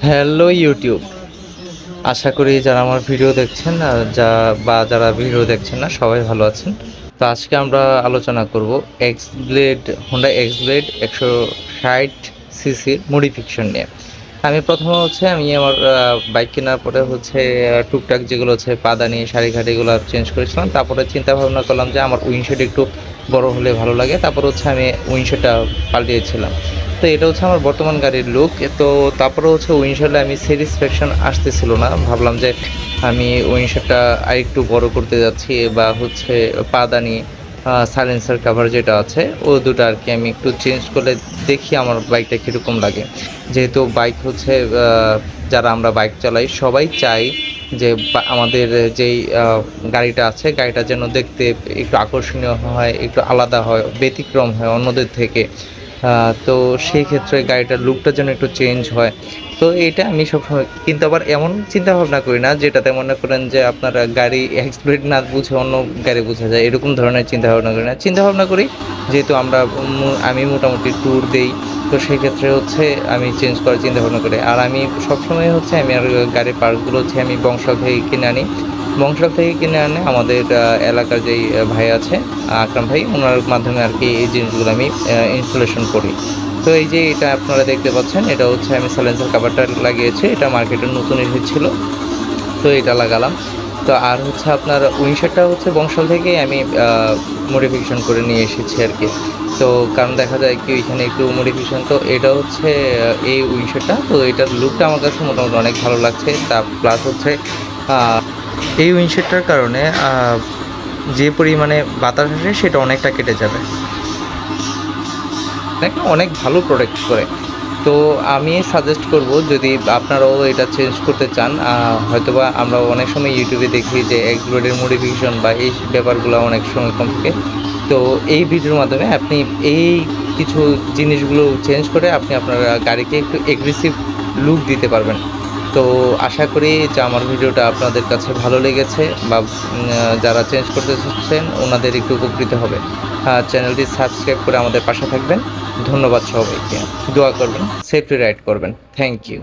Hello YouTube, আশা করি যারা আমার ভিডিও দেখছেন যারা ভিডিও দেখছেন না সবাই ভালো আছেন। তো আজকে আমরা আলোচনা করব হোন্ডা এক্স ব্লেড 160 সিসির মডিফিকেশন নিয়ে। আমি আমার বাইক কেনার পরে টুকটাক যেগুলো পাদানি সারিঘাট এগুলো চেঞ্জ করেছিলাম। তারপরে চিন্তা ভাবনা করলাম যে আমার উইন্ডশেড একটু বড় হলে ভালো লাগে। তারপর আমি উইন্ডশেডটা পাল্টিয়েছিলাম। তো এটা আমার বর্তমান গাড়ির লুক। তো তারপরে উইন্ডশেডে আমি স্যাটিসফ্যাকশন আসতেছিল না। ভাবলাম যে আমি উইন্ডশেডটা আরেকটু বড় করতে যাচ্ছি, বা পাদানি সাইলেন্সার কাভার যেটা আছে ও দুটো আর কি আমি একটু চেঞ্জ করলে দেখি আমার বাইকটা কীরকম লাগে। যেহেতু বাইক যারা আমরা বাইক চালাই সবাই চাই যে আমাদের যেই গাড়িটা আছে গাড়িটা যেন দেখতে একটু আকর্ষণীয় হয়, একটু আলাদা হয়, ব্যতিক্রম হয় অন্যদের থেকে। তো সেই ক্ষেত্রে গাড়িটার লুকটা যেন একটু চেঞ্জ হয়। তো এইটা আমি সবসময়, কিন্তু আবার এমন চিন্তা ভাবনা করি না যেটাতে মনে করেন যে আপনার গাড়ি এক্সপ্লেড না বুঝে অন্য গাড়ি বোঝা যায়, এরকম ধরনের চিন্তা ভাবনা করি না। চিন্তা ভাবনা করি যেহেতু আমি মোটামুটি ট্যুর দেই, তো সেই ক্ষেত্রে আমি চেঞ্জ করার চিন্তা ভাবনা করি। আর আমি সবসময় আমি আর গাড়ির পার্টসগুলো আমি বংশাল থেকে কিনে আনি। আমাদের এলাকার যেই ভাই আছে, আকরাম ভাই, ওনার মাধ্যমে আর কি এই জিনিসগুলো আমি ইনস্টলেশন করি। তো এই যে এটা আপনারা দেখতে পাচ্ছেন, এটা আমি সাইলেন্সার কাভারটা লাগিয়েছি। এটা মার্কেটে নতুন এসেছিল, তো এটা লাগালাম। তো আর আপনার উইন্ডশেডটা বংশাল থেকেই আমি মডিফিকেশন করে নিয়ে এসেছি আর কি। তো কারণ দেখা যায় কি ওইখানে একটু মডিফিকেশন, তো এটা এই উইন্ডশেডটা, তো এটার লুকটা আমার কাছে মোটামুটি অনেক ভালো লাগছে। তা প্লাস এই উইন্ডশেডটার কারণে যে পরিমাণে বাতাস আসে সেটা অনেকটা কেটে যাবে, অনেক ভালো প্রোটেক্ট করে। তো আমি সাজেস্ট করব যদি আপনারাও এটা চেঞ্জ করতে চান। হয়তোবা আমরা অনেক সময় ইউটিউবে দেখি যে এক্সব্লেডের মডিফিকেশন বা এই ব্যাপারগুলো অনেক সময় কম থাকে। তো এই ভিডিওর মাধ্যমে আপনি এই কিছু জিনিসগুলো চেঞ্জ করে আপনি আপনার গাড়িকে একটু এগ্রেসিভ লুক দিতে পারবেন। তো আশা করি যে আমার ভিডিওটা আপনাদের কাছে ভালো লেগেছে, বা যারা চেঞ্জ করতে চাচ্ছেন ওনাদের একটু উপকৃত হবে। চ্যানেলটি সাবস্ক্রাইব করে আমাদের পাশে থাকবেন। ধন্যবাদ সবাইকে। দোয়া করবেন, সেফলি রাইড করবেন। Thank you.